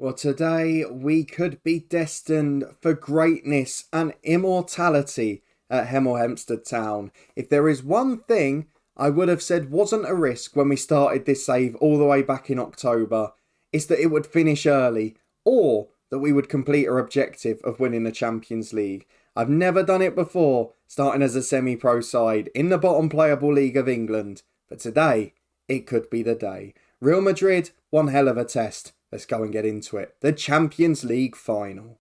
Well, today we could be destined for greatness and immortality at Hemel Hempstead Town. If there is one thing I would have said wasn't a risk when we started this save all the way back in October, it's that it would finish early or that we would complete our objective of winning the Champions League. I've never done it before, starting as a semi-pro side in the bottom playable league of England. But today, it could be the day. Real Madrid, one hell of a test. Let's go and get into it. The Champions League final.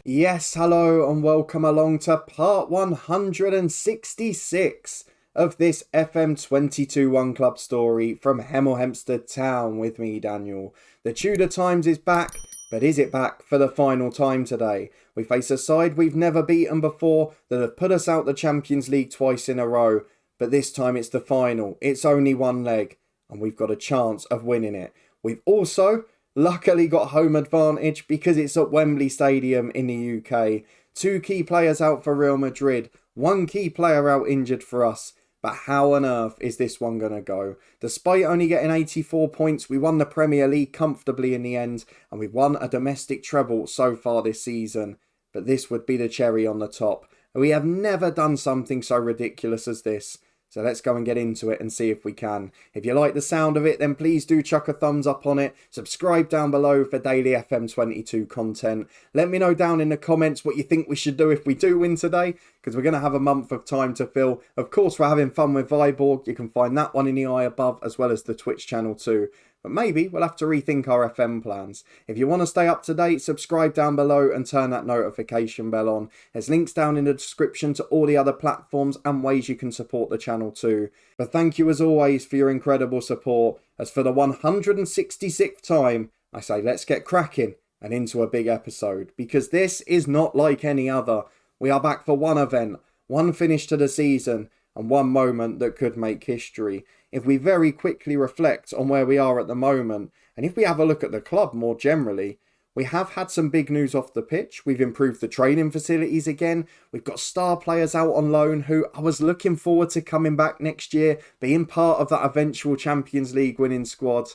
Yes, hello and welcome along to part 166 of this FM22 One Club story from Hemel Hempstead Town with me, Daniel. The Tudor Times is back, but is it back for the final time today? We face a side we've never beaten before that have put us out the Champions League twice in a row, but this time it's the final. It's only one leg, and we've got a chance of winning it. We've also luckily got home advantage because it's at Wembley Stadium in the UK. 2 key players out for Real Madrid, 1 key player out injured for us. But how on earth is this one going to go? Despite only getting 84 points, we won the Premier League comfortably in the end, and we've won a domestic treble so far this season. But this would be the cherry on the top. We have never done something so ridiculous as this. So let's go and get into it and see if we can. If you like the sound of it, then please do chuck a thumbs up on it. Subscribe down below for daily FM22 content. Let me know down in the comments what you think we should do if we do win today, because we're going to have a month of time to fill. Of course, we're having fun with Viborg. You can find that one in the eye above, as well as the Twitch channel too. But maybe we'll have to rethink our FM plans. If you want to stay up to date, subscribe down below and turn that notification bell on. There's links down in the description to all the other platforms and ways you can support the channel too. But thank you as always for your incredible support. As for the 166th time, I say let's get cracking and into a big episode, because this is not like any other. We are back for one event, one finish to the season, and one moment that could make history. If we very quickly reflect on where we are at the moment, and if we have a look at the club more generally, we have had some big news off the pitch. We've improved the training facilities again. We've got star players out on loan who I was looking forward to coming back next year, being part of that eventual Champions League winning squad,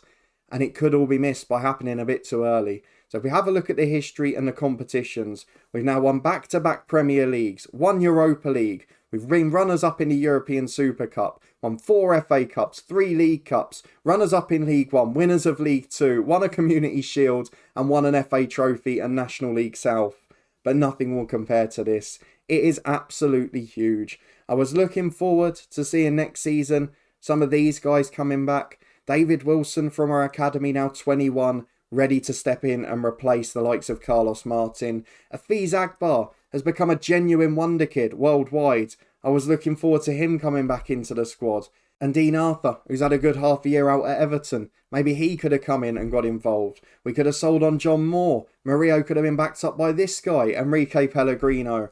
and it could all be missed by happening a bit too early. So if we have a look at the history and the competitions, we've now won back-to-back Premier Leagues, 1 Europa League. We've been runners-up in the European Super Cup, won 4 FA Cups, 3 League Cups, runners-up in League One, winners of League Two, won a Community Shield and won an FA Trophy and National League South. But nothing will compare to this. It is absolutely huge. I was looking forward to seeing next season some of these guys coming back. David Wilson from our academy, now 21, ready to step in and replace the likes of Carlos Martin. Afiz Agbar has become a genuine wonder kid worldwide. I was looking forward to him coming back into the squad. And Dean Arthur, who's had a good half a year out at Everton. Maybe he could have come in and got involved. We could have sold on John Moore. Murillo could have been backed up by this guy, Enrique Pellegrino.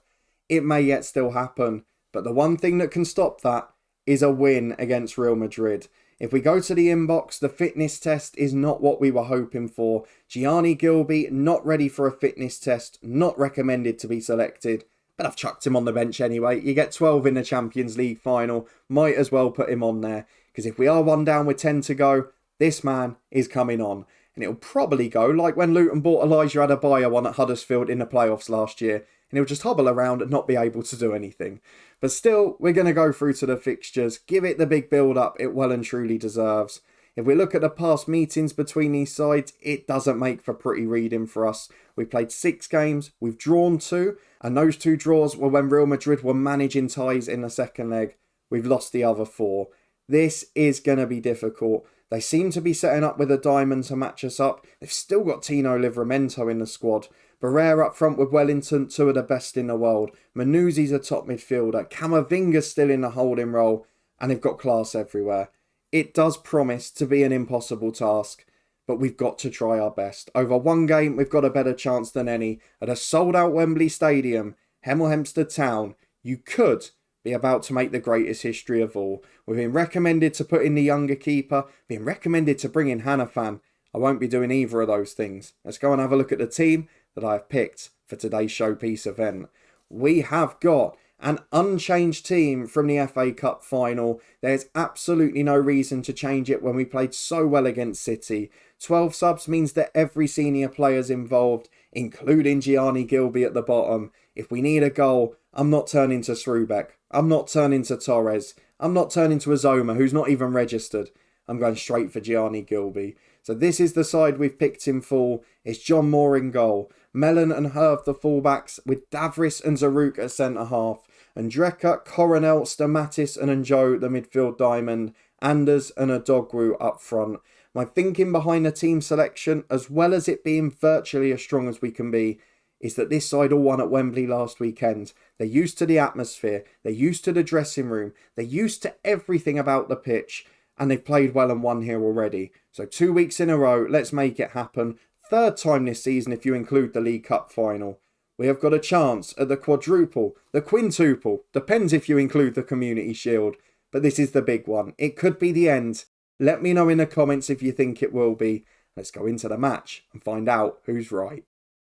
It may yet still happen. But the one thing that can stop that is a win against Real Madrid. If we go to the inbox, the fitness test is not what we were hoping for. Gianni Gilby, not ready for a fitness test, not recommended to be selected. But I've chucked him on the bench anyway. You get 12 in the Champions League final. Might as well put him on there. Because if we are 1 down with 10 to go, this man is coming on. And it'll probably go like when Luton bought Elijah Adebayo on at Huddersfield in the playoffs last year. And he'll just hobble around and not be able to do anything. But still, we're going to go through to the fixtures. Give it the big build-up it well and truly deserves. If we look at the past meetings between these sides, it doesn't make for pretty reading for us. We've played 6 games, we've drawn 2, and those 2 draws were when Real Madrid were managing ties in the second leg. We've lost the other 4. This is going to be difficult. They seem to be setting up with a diamond to match us up. They've still got Tino Livramento in the squad. Barrera up front with Wellington, 2 of the best in the world. Manuzzi's a top midfielder. Camavinga's still in the holding role. And they've got class everywhere. It does promise to be an impossible task. But we've got to try our best. Over 1 game, we've got a better chance than any. At a sold-out Wembley Stadium, Hemel Hempstead Town, you could be about to make the greatest history of all. We've been recommended to put in the younger keeper. Been recommended to bring in Hanifan. I won't be doing either of those things. Let's go and have a look at the team that I have picked for today's showpiece event. We have got An unchanged team from the FA Cup final. There's absolutely no reason to change it when we played so well against City. 12 subs means that every senior player's involved, including Gianni Gilby at the bottom. If we need a goal, I'm not turning to Srubeck. I'm not turning to Torres. I'm not turning to Azoma, who's not even registered. I'm going straight for Gianni Gilby. So this is the side we've picked in full. It's John Moore in goal. Mellon and Herve the fullbacks, with Davris and Zaruk at centre-half. And Drecker, Coronel, Stamatis and Njo the midfield diamond. Anders and Adogwu up front. My thinking behind the team selection, as well as it being virtually as strong as we can be, is that this side all won at Wembley last weekend. They're used to the atmosphere. They're used to the dressing room. They're used to everything about the pitch. And they've played well and won here already. So 2 weeks in a row, let's make it happen. Third time this season if you include the League Cup final. We have got a chance at the quadruple, the quintuple. Depends if you include the Community Shield. But this is the big one. It could be the end. Let me know in the comments if you think it will be. Let's go into the match and find out who's right.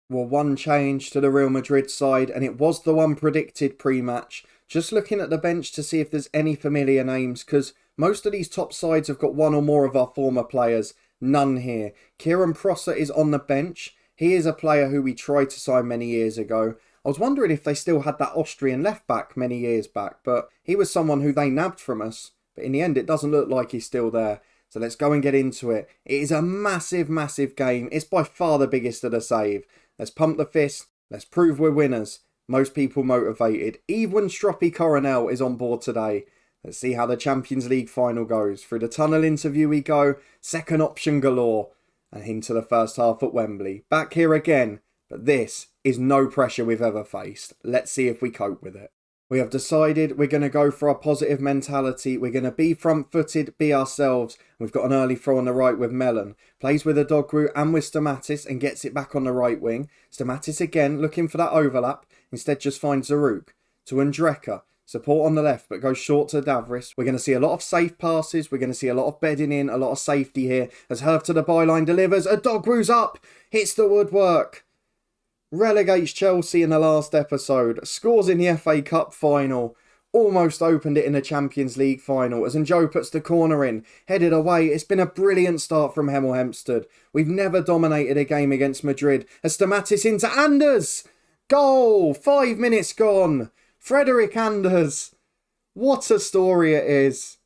Well, one change to the Real Madrid side, and it was the one predicted pre-match. Just looking at the bench to see if there's any familiar names, because most of these top sides have got one or more of our former players. None here. Kieran Prosser is on the bench. He is a player who we tried to sign many years ago. I was wondering if they still had that Austrian left-back many years back, but he was someone who they nabbed from us. But in the end, it doesn't look like he's still there. So let's go and get into it. It is a massive, massive game. It's by far the biggest of the save. Let's pump the fist. Let's prove we're winners. Most people motivated. Even Stroppy Coronel is on board today. Let's see how the Champions League final goes. Through the tunnel interview we go. Second option galore. And into the first half at Wembley. Back here again. But this is no pressure we've ever faced. Let's see if we cope with it. We have decided we're going to go for our positive mentality. We're going to be front-footed, be ourselves. We've got an early throw on the right with Mellon. Plays with Adogwu and with Stamatis and gets it back on the right wing. Stamatis again looking for that overlap. Instead just finds Zaruk. To Ndreka. Support on the left but goes short to Davris. We're going to see a lot of safe passes. We're going to see a lot of bedding in, a lot of safety here. As Herve to the byline delivers. Adogwu's up. Hits the woodwork. Relegates Chelsea in the last episode. Scores in the FA Cup final. Almost opened it in the Champions League final. As Njo puts the corner in. Headed away. It's been a brilliant start from Hemel Hempstead. We've never dominated a game against Madrid. As Stamatis into Anders. Goal. 5 minutes gone. Frederick Anders. What a story it is.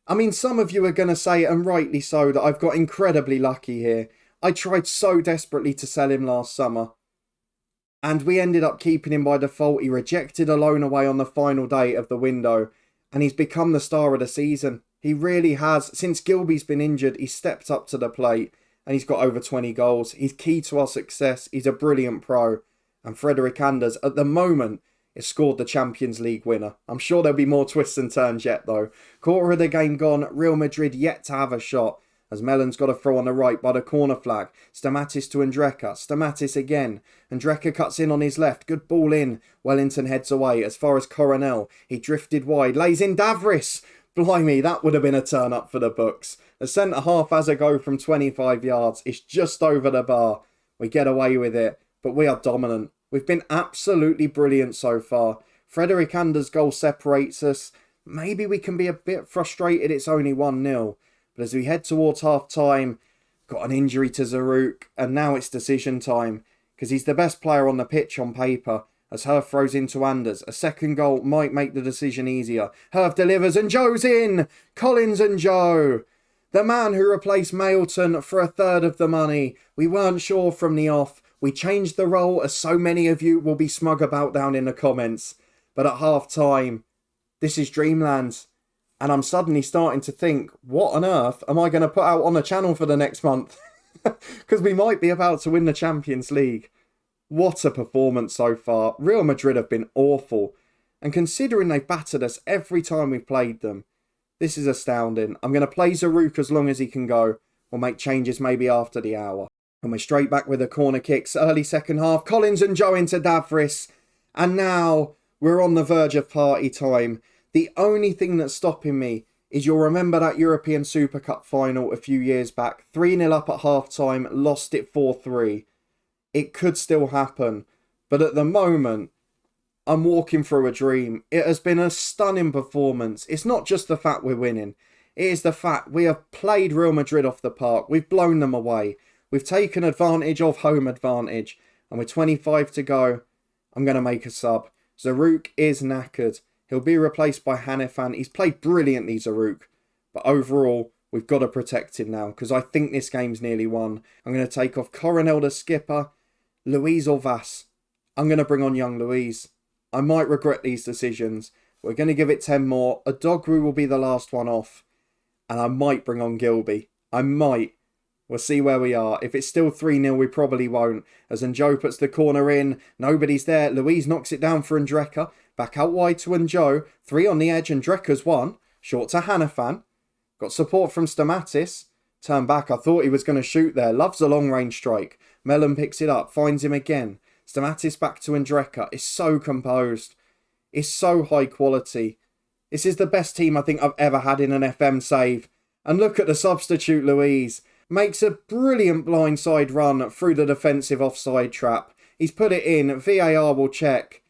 I mean, some of you are going to say, and rightly so, that I've got incredibly lucky here. I tried so desperately to sell him last summer. And we ended up keeping him by default. He rejected a loan away on the final day of the window. And he's become the star of the season. He really has. Since Gilby's been injured, he's stepped up to the plate. And he's got over 20 goals. He's key to our success. He's a brilliant pro. And Frederick Anders, at the moment, has scored the Champions League winner. I'm sure there'll be more twists and turns yet, though. Quarter of the game gone. Real Madrid yet to have a shot. As Mellon's got a throw on the right by the corner flag. Stamatis to Ndreka. Stamatis again. Ndreka cuts in on his left. Good ball in. Wellington heads away. As far as Coronel. He drifted wide. Lays in Davris. Blimey, that would have been a turn up for the books. The centre-half has a go from 25 yards. It's just over the bar. We get away with it. But we are dominant. We've been absolutely brilliant so far. Frederick Anders' goal separates us. Maybe we can be a bit frustrated it's only 1-0. But as we head towards half-time, got an injury to Zaruk, and now it's decision time, because he's the best player on the pitch on paper, as Herve throws into Anders. A second goal might make the decision easier. Herve delivers, and Joe's in! Collins and Joe! The man who replaced Mailton for a third of the money. We weren't sure from the off. We changed the role, as so many of you will be smug about down in the comments. But at half-time, this is dreamland. And I'm suddenly starting to think, what on earth am I going to put out on the channel for the next month? Because we might be about to win the Champions League. What a performance so far. Real Madrid have been awful. And considering they've battered us every time we've played them, this is astounding. I'm going to play Zaruk as long as he can go. We'll make changes maybe after the hour. And we're straight back with the corner kicks. Early second half. Collins and Joe into Davris. And now we're on the verge of party time. The only thing that's stopping me is you'll remember that European Super Cup final a few years back. 3-0 up at half-time, lost it 4-3. It could still happen. But at the moment, I'm walking through a dream. It has been a stunning performance. It's not just the fact we're winning. It is the fact we have played Real Madrid off the park. We've blown them away. We've taken advantage of home advantage. And with 25 to go, I'm going to make a sub. Zaruk is knackered. He'll be replaced by Hanifan. He's played brilliantly, Zaruk. But overall, we've got to protect him now, because I think this game's nearly won. I'm going to take off Coronel the skipper, Luiz or Vass. I'm going to bring on young Luiz. I might regret these decisions. We're going to give it 10 more. Adogru will be the last one off. And I might bring on Gilby. I might. We'll see where we are. If it's still 3-0, we probably won't. As Njo puts the corner in. Nobody's there. Luiz knocks it down for Ndreka. Back out wide to Njo. 3 on the edge. Ndreka's 1. Short to Hanifan. Got support from Stamatis. Turn back. I thought he was going to shoot there. Loves a long range strike. Mellon picks it up. Finds him again. Stamatis back to Ndreka. It's so composed. It's so high quality. This is the best team I think I've ever had in an FM save. And look at the substitute Luiz. Makes a brilliant blindside run through the defensive offside trap. He's put it in. VAR will check.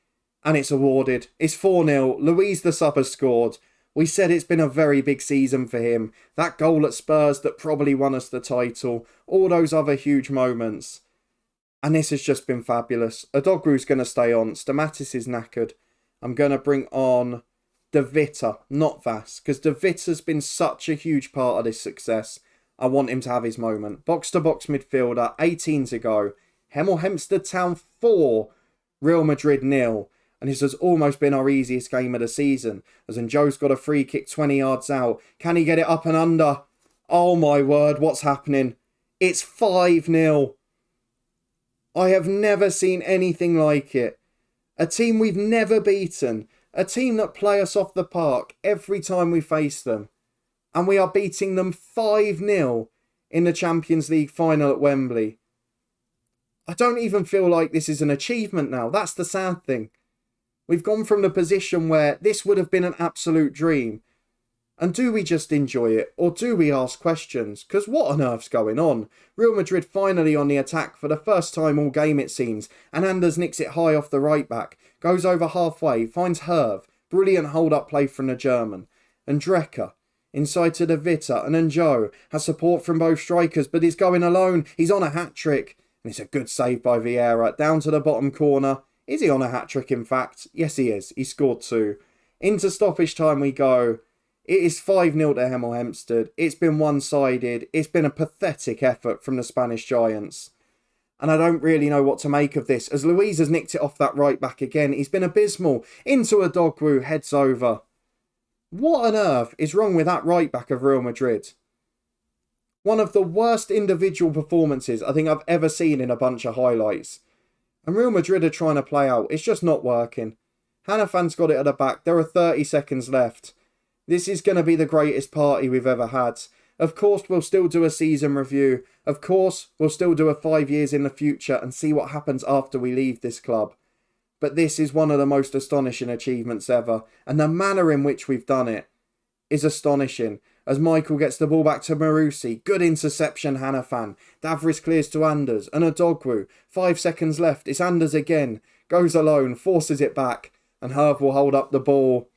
And it's awarded. It's 4-0. Luiz the sub has scored. We said it's been a very big season for him. That goal at Spurs that probably won us the title. All those other huge moments. And this has just been fabulous. Adogru's going to stay on. Stamatis is knackered. I'm going to bring on De Vita, not Vass. Because De Vita's been such a huge part of this success. I want him to have his moment. Box-to-box midfielder, 18 to go. Hemel Hempstead Town 4, Real Madrid 0. And this has almost been our easiest game of the season. As Njo's got a free kick 20 yards out. Can he get it up and under? Oh my word, what's happening? It's 5-0. I have never seen anything like it. A team we've never beaten. A team that play us off the park every time we face them. And we are beating them 5-0 in the Champions League final at Wembley. I don't even feel like this is an achievement now. That's the sad thing. We've gone from the position where this would have been an absolute dream. And do we just enjoy it? Or do we ask questions? Because what on earth's going on? Real Madrid finally on the attack for the first time all game it seems. And Anders nicks it high off the right back. Goes over halfway. Finds Herve. Brilliant hold-up play from the German. And Ndreka. Inside to De Vita. And Njo has support from both strikers. But he's going alone. He's on a hat-trick. And it's a good save by Vieira. Down to the bottom corner. Is he on a hat-trick in fact? Yes he is. He scored 2. Into stoppage time we go. It is 5-0 to Hemel Hempstead. It's been one-sided. It's been a pathetic effort from the Spanish Giants. And I don't really know what to make of this. As Luiz has nicked it off that right back again. He's been abysmal. Into Adogwu. Heads over. What on earth is wrong with that right back of Real Madrid? One of the worst individual performances I think I've ever seen in a bunch of highlights. And Real Madrid are trying to play out. It's just not working. Hanafan's got it at the back. There are 30 seconds left. This is going to be the greatest party we've ever had. Of course, we'll still do a season review. Of course, we'll still do a 5 years in the future and see what happens after we leave this club. But this is one of the most astonishing achievements ever. And the manner in which we've done it is astonishing. As Michael gets the ball back to Marusi. Good interception, Hanifan. Davris clears to Anders. And Adogwu. 5 seconds left. It's Anders again. Goes alone. Forces it back. And Herve will hold up the ball.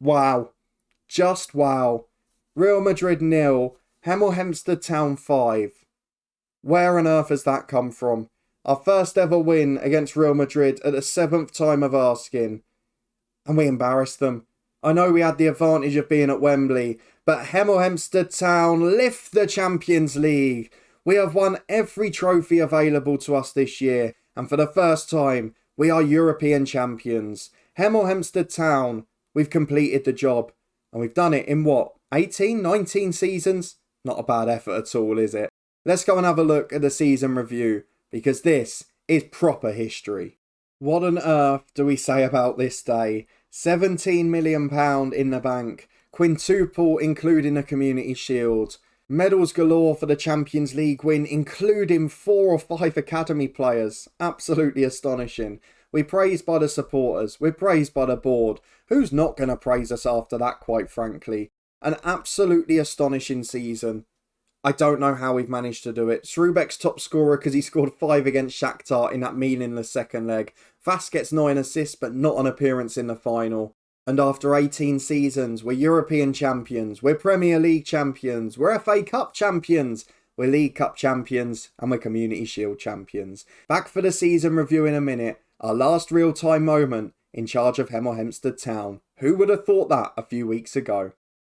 Wow. Just wow. Real Madrid 0. Hemel Hempstead Town 5. Where on earth has that come from? Our first ever win against Real Madrid at the 7th time of asking. And we embarrassed them. I know we had the advantage of being at Wembley, but Hemel Hempstead Town lift the Champions League. We have won every trophy available to us this year, and for the first time, we are European champions. Hemel Hempstead Town, we've completed the job, and we've done it in what, 18, 19 seasons? Not a bad effort at all, is it? Let's go and have a look at the season review, because this is proper history. What on earth do we say about this day? £17 million in the bank. Quintuple including a Community Shield. Medals galore for the Champions League win, including 4 or 5 academy players. Absolutely astonishing. We're praised by the supporters. We're praised by the board. Who's not going to praise us after that, quite frankly? An absolutely astonishing season. I don't know how we've managed to do it. Srubek's top scorer because he scored 5 against Shakhtar in that meaningless second leg. Vass gets 9 assists but not an appearance in the final. And after 18 seasons, we're European champions, we're Premier League champions, we're FA Cup champions, we're League Cup champions, and we're Community Shield champions. Back for the season review in a minute, our last real-time moment in charge of Hemel Hempstead Town. Who would have thought that a few weeks ago?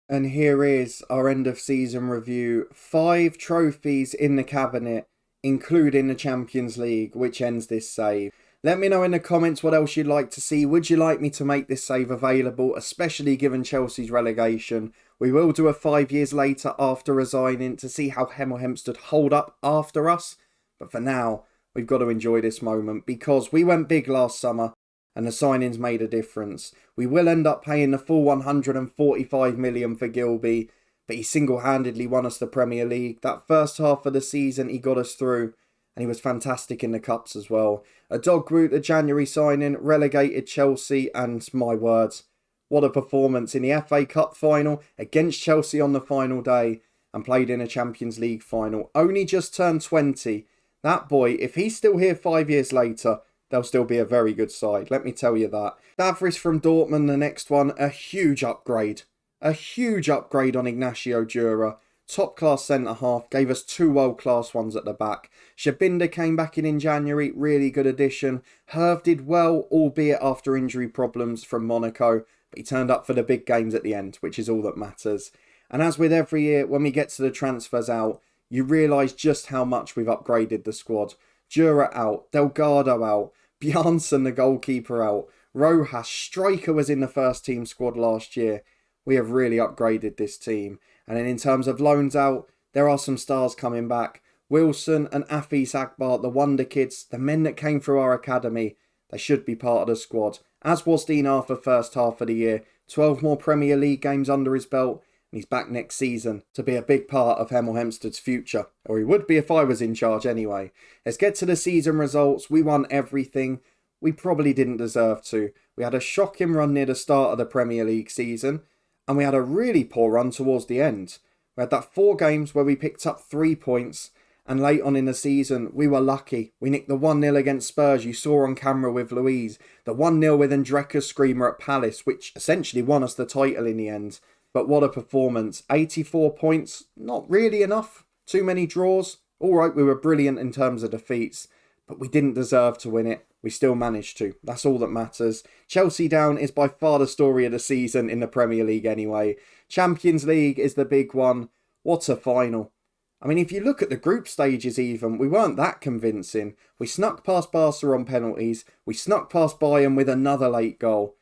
And here is our end of season review. 5 trophies in the cabinet, including the Champions League, which ends this save. Let me know in the comments what else you'd like to see. Would you like me to make this save available, especially given Chelsea's relegation? We will do a 5 years later after resigning to see how Hemel Hempstead hold up after us. But for now, we've got to enjoy this moment because we went big last summer and the signings made a difference. We will end up paying the full 145 million for Gilby, but he single-handedly won us the Premier League. That first half of the season, he got us through. And he was fantastic in the Cups as well. A dog group, the January signing, relegated Chelsea, and my words, what a performance in the FA Cup final against Chelsea on the final day and played in a Champions League final. Only just turned 20. That boy, if he's still here 5 years later, they'll still be a very good side, let me tell you that. Davris from Dortmund, the next one, a huge upgrade. A huge upgrade on Ignacio Jura. Top-class centre-half, gave us 2 world-class ones at the back. Shabinder came back in January, really good addition. Herve did well, albeit after injury problems from Monaco, but he turned up for the big games at the end, which is all that matters. And as with every year, when we get to the transfers out, you realise just how much we've upgraded the squad. Jura out, Delgado out, Bjarnson the goalkeeper out, Rojas, striker was in the first team squad last year. We have really upgraded this team. And then in terms of loans out, there are some stars coming back. Wilson and Afis Akbar, the wonder kids, the men that came through our academy, they should be part of the squad. As was Dean Arthur first half of the year. 12 more Premier League games under his belt. And he's back next season to be a big part of Hemel Hempstead's future. Or he would be if I was in charge anyway. Let's get to the season results. We won everything. We probably didn't deserve to. We had a shocking run near the start of the Premier League season. And we had a really poor run towards the end. We had that 4 games where we picked up 3 points. And late on in the season, we were lucky. We nicked the 1-0 against Spurs you saw on camera with Louise. The 1-0 with Andreka's screamer at Palace, which essentially won us the title in the end. But what a performance. 84 points, not really enough. Too many draws. Alright, we were brilliant in terms of defeats. But we didn't deserve to win it. We still managed to. That's all that matters. Chelsea down is by far the story of the season in the Premier League anyway. Champions League is the big one. What a final. I mean, if you look at the group stages even, we weren't that convincing. We snuck past Barca on penalties. We snuck past Bayern with another late goal.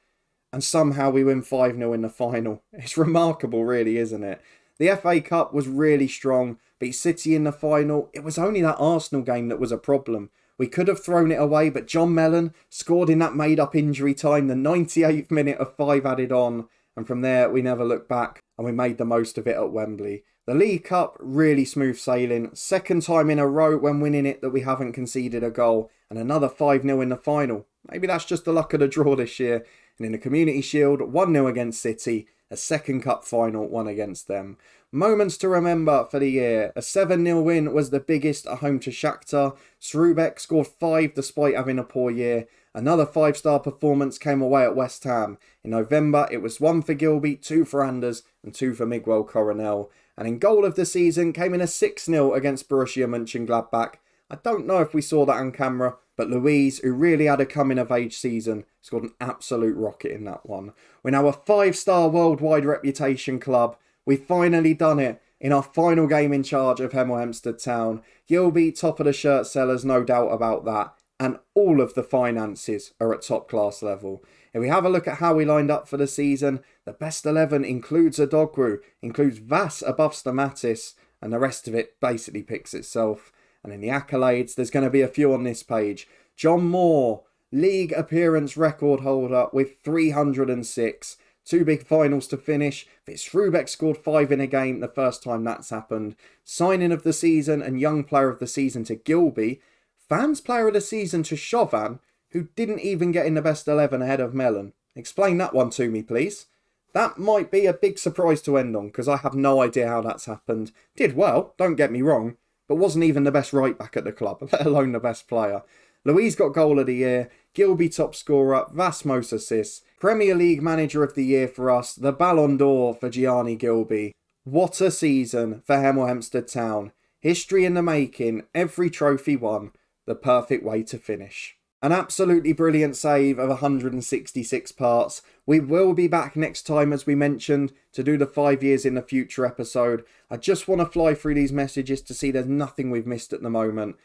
And somehow we win 5-0 in the final. It's remarkable really, isn't it? The FA Cup was really strong. Beat City in the final. It was only that Arsenal game that was a problem. We could have thrown it away, but John Mellon scored in that made-up injury time, the 98th minute of 5 added on. And from there, we never looked back, and we made the most of it at Wembley. The League Cup, really smooth sailing. Second time in a row when winning it that we haven't conceded a goal. And another 5-0 in the final. Maybe that's just the luck of the draw this year. And in the Community Shield, 1-0 against City. A second cup final, won against them. Moments to remember for the year. A 7-0 win was the biggest at home to Shakhtar. Srubek scored 5 despite having a poor year. Another 5-star performance came away at West Ham. In November, it was 1 for Gilby, 2 for Anders, and 2 for Miguel Coronel. And in goal of the season came in a 6-0 against Borussia Mönchengladbach. I don't know if we saw that on camera, but Louise, who really had a coming-of-age season, scored an absolute rocket in that one. We're now a 5-star worldwide reputation club. We've finally done it in our final game in charge of Hemel Hempstead Town. Gilby, top of the shirt sellers, no doubt about that. And all of the finances are at top-class level. If we have a look at how we lined up for the season, the best 11 includes Adogwu, includes Vass above Stamatis, and the rest of it basically picks itself. And in the accolades, there's going to be a few on this page. John Moore, league appearance record holder with 306. 2 big finals to finish. Fitzrubek scored 5 in a game the first time that's happened. Signing of the season and young player of the season to Gilby. Fans player of the season to Chauvin, who didn't even get in the best 11 ahead of Mellon. Explain that one to me, please. That might be a big surprise to end on, because I have no idea how that's happened. Did well, don't get me wrong, but wasn't even the best right back at the club, let alone the best player. Louise got goal of the year, Gilby top scorer, Vas most assists, Premier League manager of the year for us, the Ballon d'Or for Gianni Gilby. What a season for Hemel Hempstead Town. History in the making, every trophy won, the perfect way to finish. An absolutely brilliant save of 166 parts. We will be back next time, as we mentioned, to do the 5 years in the future episode. I just want to fly through these messages to see there's nothing we've missed at the moment.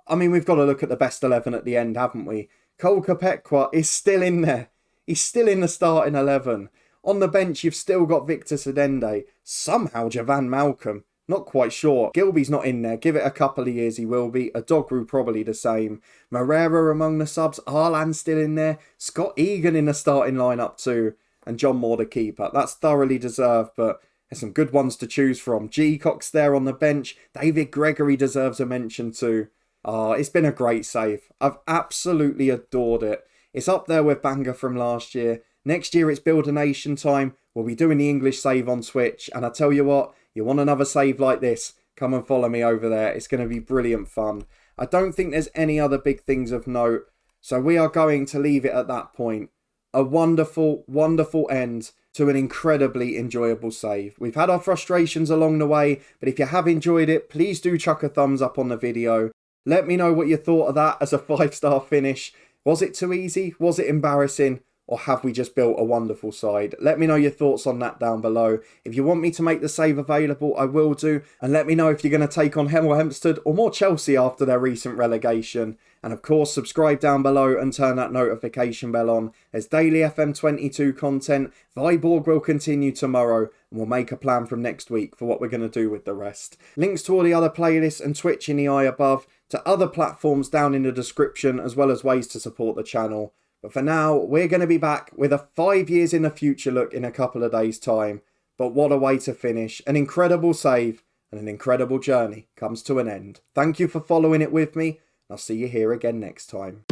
I mean, we've got to look at the best 11 at the end, haven't we? Cole Kopekwa is still in there. He's still in the starting 11. On the bench, you've still got Victor Sedende. Somehow Javan Malcolm. Not quite sure. Gilby's not in there. Give it a couple of years, he will be. Adogru probably the same. Moreira among the subs. Arlan still in there. Scott Egan in the starting lineup too. And John Moore the keeper. That's thoroughly deserved, but there's some good ones to choose from. G-Cox there on the bench. David Gregory deserves a mention too. It's been a great save. I've absolutely adored it. It's up there with Banger from last year. Next year it's Build a Nation time. We'll be doing the English save on Twitch. And I tell you what, you want another save like this, come and follow me over there. It's going to be brilliant fun. I don't think there's any other big things of note. So we are going to leave it at that point. A wonderful, wonderful end to an incredibly enjoyable save. We've had our frustrations along the way, but if you have enjoyed it, please do chuck a thumbs up on the video. Let me know what you thought of that as a 5-star finish. Was it too easy? Was it embarrassing? Or have we just built a wonderful side? Let me know your thoughts on that down below. If you want me to make the save available, I will do. And let me know if you're going to take on Hemel Hempstead or more Chelsea after their recent relegation. And of course, subscribe down below and turn that notification bell on. There's daily FM22 content. Viborg will continue tomorrow. And we'll make a plan from next week for what we're going to do with the rest. Links to all the other playlists and Twitch in the eye above. To other platforms down in the description, as well as ways to support the channel. But for now, we're going to be back with a 5 years in the future look in a couple of days' time. But what a way to finish. An incredible save and an incredible journey comes to an end. Thank you for following it with me. I'll see you here again next time.